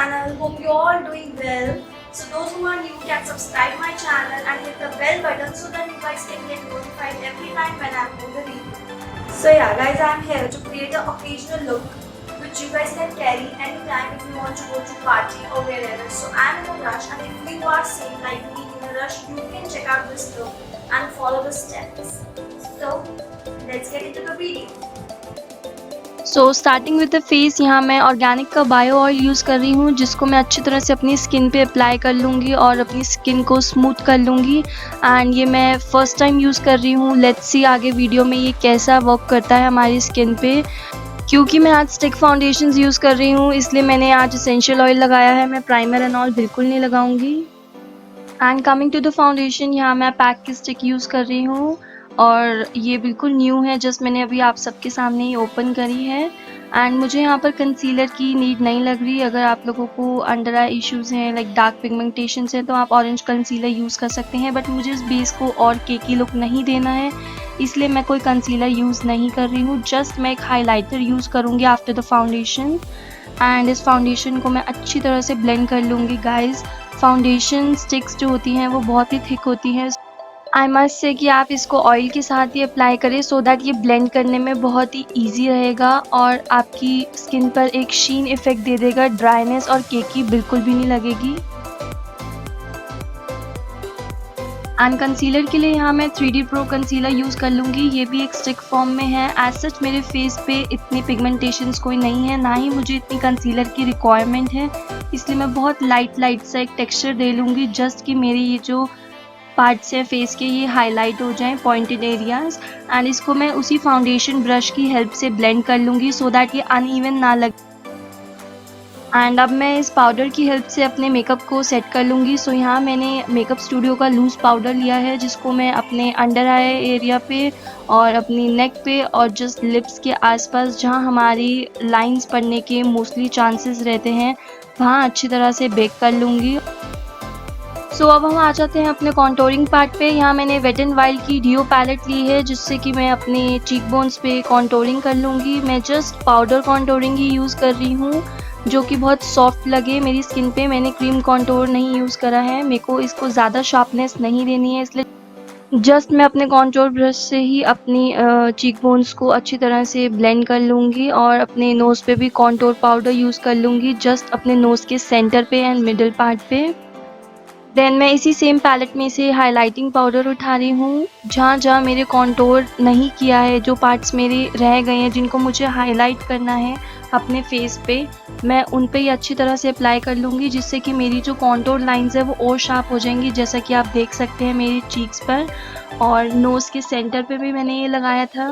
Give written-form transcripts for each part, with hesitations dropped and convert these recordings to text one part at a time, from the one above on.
channel. Hope you all doing well. So those who are new can subscribe my channel and hit the bell button so that you guys can get notified every time when I upload the video. So yeah guys, I am here to create an occasional look which you guys can carry anytime if you want to go to party or wherever. So I am in a rush, and if you are same like me in a rush, you can check out this look and follow the steps. So let's get into the video. So starting with the face, यहाँ मैं organic का bio oil use कर रही हूँ जिसको मैं अच्छी तरह से अपनी स्किन पे अप्लाई कर लूँगी और अपनी स्किन को स्मूथ कर लूँगी। एंड ये मैं फ़र्स्ट टाइम यूज़ कर रही हूँ। लेट्स सी आगे वीडियो में ये कैसा वर्क करता है हमारी स्किन पे। क्योंकि मैं आज स्टिक फाउंडेशंस यूज़ कर रही हूँ इसलिए मैंने आज एसेंशियल ऑयल लगाया है, मैं प्राइमर एंड ऑल बिल्कुल नहीं लगाऊंगी। And coming to the foundation, यहाँ मैं पैक की स्टिक यूज़ कर रही हूँ और ये बिल्कुल न्यू है, जस्ट मैंने अभी आप सबके सामने ही ओपन करी है। एंड मुझे यहाँ पर कंसीलर की नीड नहीं लग रही। अगर आप लोगों को अंडर आई इश्यूज़ हैं, लाइक डार्क पिगमेंटेशन है, तो आप ऑरेंज कंसीलर यूज़ कर सकते हैं। बट मुझे इस बेस को और केकी लुक नहीं देना है, इसलिए मैं कोई कंसीलर यूज़ नहीं कर रही हूँ। जस्ट मैं एक हाइलाइटर यूज़ करूँगी आफ्टर द फाउंडेशन। एंड इस फाउंडेशन को मैं अच्छी तरह से ब्लेंड कर लूँगी। गाइज, फाउंडेशन स्टिक्स जो होती हैं वो बहुत ही थिक होती हैं। आई मस्ट से कि आप इसको ऑयल के साथ ही अप्लाई करें सो दैट ये ब्लेंड करने में बहुत ही ईजी रहेगा और आपकी स्किन पर एक शीन इफ़ेक्ट दे देगा। ड्राइनेस और केकी बिल्कुल भी नहीं लगेगी। एंड कंसीलर के लिए यहाँ मैं 3D Pro कंसीलर यूज़ कर लूँगी। ये भी एक स्टिक फॉर्म में है। एज सच मेरे फेस पे इतनी पिगमेंटेशंस कोई नहीं है, ना ही मुझे इतनी कंसीलर की रिक्वायरमेंट है, इसलिए मैं बहुत लाइट सा एक टेक्सचर दे लूँगी जस्ट कि मेरी ये जो पार्ट्स हैं फेस के ये हाईलाइट हो जाएं, पॉइंटेड एरियाज। एंड इसको मैं उसी फाउंडेशन ब्रश की हेल्प से ब्लेंड कर लूँगी सो दैट ये अनइवन ना लगे। एंड अब मैं इस पाउडर की हेल्प से अपने मेकअप को सेट कर लूँगी। सो यहाँ मैंने मेकअप स्टूडियो का लूज़ पाउडर लिया है जिसको मैं अपने अंडर आई एरिया पे और अपनी नेक पे और जस्ट लिप्स के आसपास जहाँ हमारी लाइंस पड़ने के मोस्टली चांसेस रहते हैं वहाँ अच्छी तरह से बेक कर लूँगी। सो अब हम आ जाते हैं अपने कॉन्टोरिंग पार्ट पे। यहाँ मैंने वेट एंड वाइल्ड की डियो पैलेट ली है जिससे कि मैं अपने चीक बोन्स पे कॉन्टोरिंग कर लूँगी। मैं जस्ट पाउडर कॉन्टोरिंग ही यूज़ कर रही हूँ जो कि बहुत सॉफ्ट लगे मेरी स्किन पे। मैंने क्रीम कॉन्टोर नहीं यूज़ करा है, मेरे को इसको ज़्यादा शार्पनेस नहीं देनी है, इसलिए जस्ट मैं अपने कॉन्टोर ब्रश से ही अपनी चीक बोन्स को अच्छी तरह से ब्लेंड कर लूँगी और अपने नोज़ पे भी कॉन्टोर पाउडर यूज़ कर लूँगी जस्ट अपने नोज़ के सेंटर पे एंड मिडल पार्ट पे। देन मैं इसी सेम पैलेट में से हाइलाइटिंग पाउडर उठा रही हूँ। जहाँ जहाँ मेरे कॉन्टोर नहीं किया है, जो पार्ट्स मेरे रह गए हैं जिनको मुझे हाईलाइट करना है अपने फेस पे, मैं उन पे ही अच्छी तरह से अप्लाई कर लूँगी जिससे कि मेरी जो कॉन्टोर लाइंस है वो और शार्प हो जाएंगी, जैसा कि आप देख सकते हैं मेरी चीक्स पर और नोज़ के सेंटर पे भी मैंने ये लगाया था।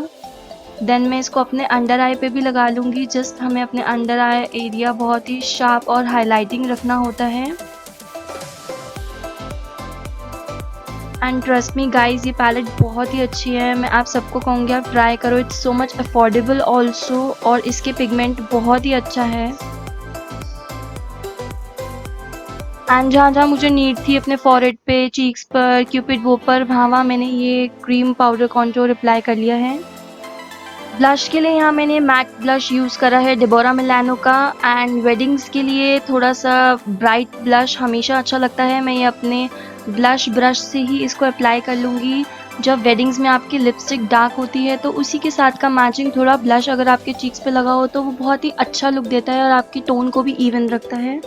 देन मैं इसको अपने अंडर आई पे भी लगा लूँगी। जस्ट हमें अपने अंडर आई एरिया बहुत ही शार्प और हाईलाइटिंग रखना होता है। एंड ट्रस्ट मी गाइज, ये पैलेट बहुत ही अच्छी है, मैं आप सबको कहूँगी आप ट्राई करो। It's so much affordable also और इसके पिगमेंट बहुत ही अच्छा है। एंड जहाँ जहाँ मुझे नीड थी अपने फॉरहेड पे, चीक्स पर, क्यूपिड बो पर, वहाँ मैंने ये क्रीम पाउडर कॉन्टोर अप्लाई कर लिया है। ब्लश के लिए यहाँ मैंने मैट ब्लश यूज़ करा है डेबोरा मिलानो का। एंड वेडिंग्स के लिए थोड़ा सा ब्राइट ब्लश हमेशा अच्छा लगता है, मैं ये अपने ब्लश ब्रश से ही इसको अप्लाई कर लूँगी। जब वेडिंग्स में आपकी लिपस्टिक डार्क होती है तो उसी के साथ का मैचिंग थोड़ा ब्लश अगर आपके चीक्स पे लगा हो तो वो बहुत ही अच्छा लुक देता है और आपकी टोन को भी इवन रखता है।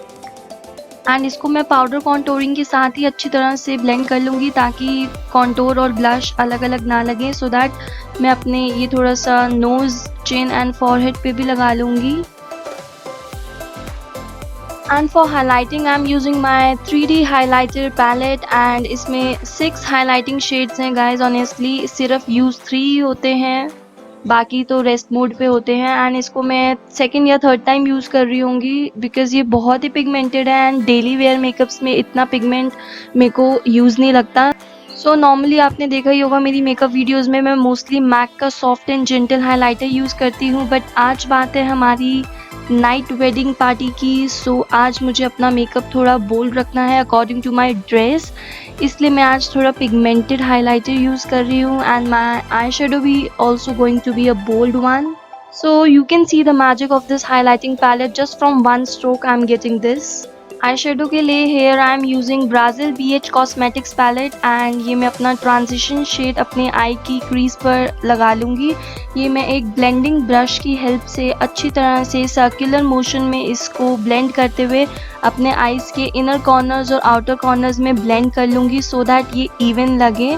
एंड इसको मैं पाउडर कॉन्टोरिंग के साथ ही अच्छी तरह से ब्लेंड कर लूँगी ताकि कॉन्टोर और ब्लश अलग अलग ना लगे, सो दैट मैं अपने ये थोड़ा सा नोज़, चिन एंड फॉरहेड पे भी लगा लूँगी। And for highlighting I am using my 3D highlighter palette and इसमें 6 हाईलाइटिंग शेड्स हैं गाइज। ऑनेस्टली सिर्फ यूज़ 3 ही होते हैं, बाकी तो रेस्ट मोड पे होते हैं। एंड इसको मैं सेकंड या थर्ड टाइम यूज़ कर रही होंगी बिकॉज़ ये बहुत ही पिगमेंटेड है एंड डेली वेयर मेकअप्स में इतना पिगमेंट मेरे को यूज़ नहीं लगता। सो नॉर्मली आपने देखा ही होगा मेरी मेकअप वीडियोज़ में मैं मोस्टली मैक का soft and gentle highlighter use करती हूँ, बट आज बात है हमारी नाइट वेडिंग पार्टी की। सो आज मुझे अपना मेकअप थोड़ा बोल्ड रखना है अकॉर्डिंग टू माई ड्रेस, इसलिए मैं आज थोड़ा पिगमेंटेड हाइलाइटर यूज़ कर रही हूँ एंड माई आई शेडो भी also going to be a bold one. So you can see the magic of this highlighting palette. Just from one stroke I'm getting this. eyeshadow के लिए here I am using Brazil BH Cosmetics palette and ये मैं अपना transition shade अपने आई की crease पर लगा लूँगी। ये मैं एक blending brush की help से अच्छी तरह से circular motion में इसको blend करते हुए अपने eyes के inner corners और outer corners में blend कर लूँगी so that ये even लगे।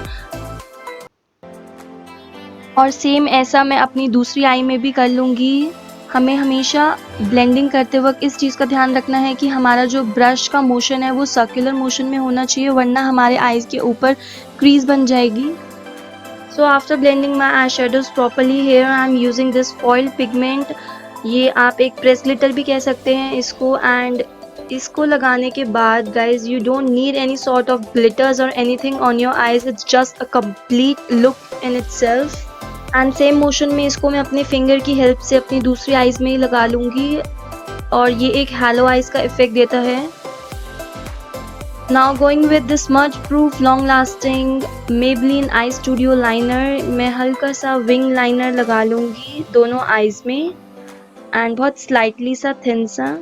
और सेम ऐसा मैं अपनी दूसरी आई में भी कर लूँगी। हमें हमेशा ब्लेंडिंग करते वक्त इस चीज़ का ध्यान रखना है कि हमारा जो ब्रश का मोशन है वो सर्कुलर मोशन में होना चाहिए, वरना हमारे आईज के ऊपर क्रीज बन जाएगी। So after blending my eye shadows properly here I am using this foil pigment. ये आप एक प्रेस ग्लिटर भी कह सकते हैं इसको। एंड इसको लगाने के बाद guys you don't need any sort of glitters और anything on your eyes, it's just a complete look in itself. And same motion में इसको मैं अपने फिंगर की हेल्प से अपनी दूसरी आइज़ में ही लगा लूँगी और ये एक हैलो आइज़ का इफ़ेक्ट देता है। Now going with this smudge proof long lasting Maybelline I studio liner. मैं हल्का सा विंग लाइनर लगा लूँगी दोनों आइज़ में एंड बहुत स्लाइटली सा थिन सा।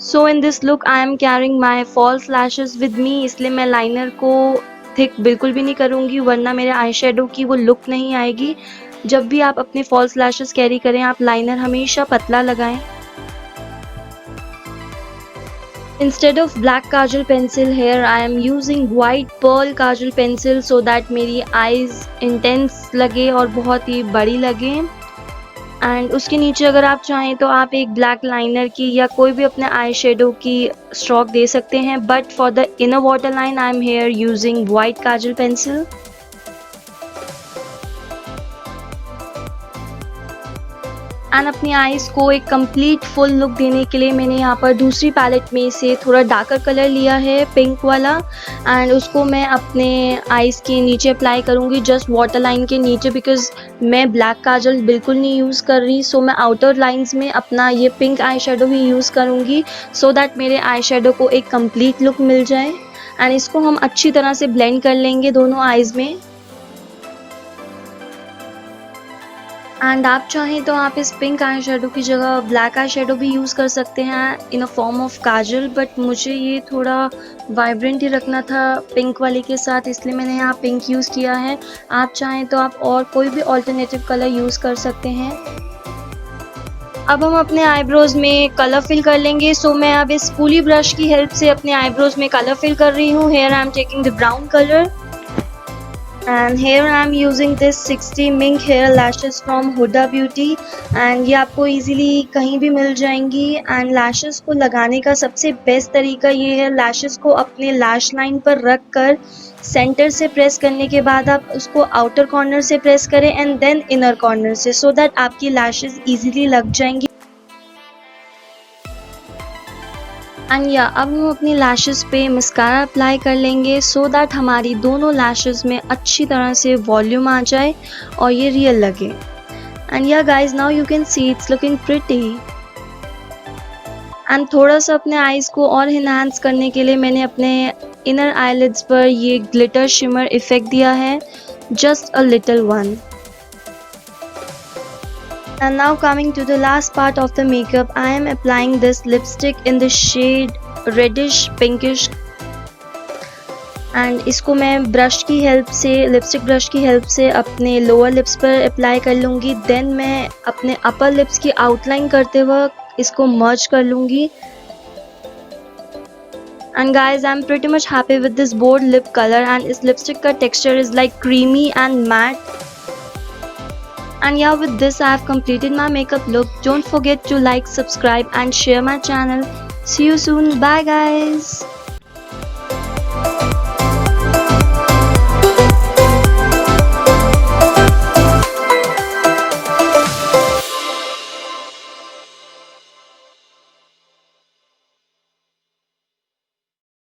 So in this look I am carrying my false lashes with me, इसलिए मैं लाइनर को थिक बिल्कुल भी नहीं करूँगी वरना मेरे आई शेडो की वो लुक नहीं आएगी। जब भी आप अपने फॉल्स लैशेस कैरी करें आप लाइनर हमेशा पतला लगाएं। Instead of black Kajal pencil here I am using white Perl Kajal pencil so that मेरी आईज इंटेंस लगे और बहुत ही बड़ी लगे। एंड उसके नीचे अगर आप चाहें तो आप एक ब्लैक लाइनर की या कोई भी अपने आई शेडो की स्ट्रोक दे सकते हैं, but for the inner water line I am here using white Kajal pencil. And अपनी आईज को एक कंप्लीट फुल लुक देने के लिए मैंने यहाँ पर दूसरी पैलेट में से थोड़ा डार्कर कलर लिया है पिंक वाला एंड उसको मैं अपने आईज के नीचे अप्लाई करूँगी, जस्ट वाटर लाइन के नीचे, बिकॉज मैं ब्लैक काजल बिल्कुल नहीं यूज़ कर रही। सो मैं आउटर लाइंस में अपना ये पिंक आई शेडो ही यूज़ करूँगी सो दैट मेरे आई शेडो को एक कंप्लीट लुक मिल जाए। एंड इसको हम अच्छी तरह से ब्लेंड कर लेंगे दोनों आईज में। एंड आप चाहें तो आप इस पिंक आई शेडो की जगह ब्लैक आई शेडो भी यूज़ कर सकते हैं in a form of kajal, but मुझे ये थोड़ा वाइब्रेंट ही रखना था पिंक वाले के साथ, इसलिए मैंने यहाँ पिंक यूज़ किया है। आप चाहें तो आप और कोई भी ऑल्टरनेटिव कलर यूज़ कर सकते हैं। अब हम अपने आईब्रोज में कलर फिल कर लेंगे। सो मैं अब इस स्पूली ब्रश की हेल्प से अपने आईब्रोज में कलर फिल कर रही हूँ। Here I am taking the brown colour and here I am using this 60 mink hair lashes from Huda Beauty and ये आपको easily कहीं भी मिल जाएंगी। and lashes को लगाने का सबसे बेस्ट तरीका ये है, lashes को अपने lash line पर रख कर सेंटर से प्रेस करने के बाद आप उसको आउटर कॉर्नर से प्रेस करें एंड देन इनर कॉर्नर से, सो दैट आपकी लैशेस इजीली लग जाएंगी। एंड या अब हम अपनी लैशेस पे मस्कारा अप्लाई कर लेंगे सो दैट हमारी दोनों लैशेस में अच्छी तरह से वॉल्यूम आ जाए और ये रियल लगे। And yeah guys now you can see it's looking pretty. And थोड़ा सा अपने आईज को और इन्हांस करने के लिए मैंने अपने इनर आईलिड्स पर ये ग्लिटर शिमर इफेक्ट दिया है, just a little one. And now coming to the last part of the makeup, I am applying this lipstick in the shade reddish pinkish and इसको मैं ब्रश की help से, lipstick brush की help से अपने lower lips पर apply कर लूँगी। देन मैं अपने अपर लिप्स की आउटलाइन करते वक्त इसको मर्ज कर लूँगी। And guys, I'm pretty much happy with this bold lip color and इस lipstick का texture is like creamy and matte. And yeah, with this I have completed my makeup look. Don't forget to like, subscribe and share my channel. See you soon. Bye guys.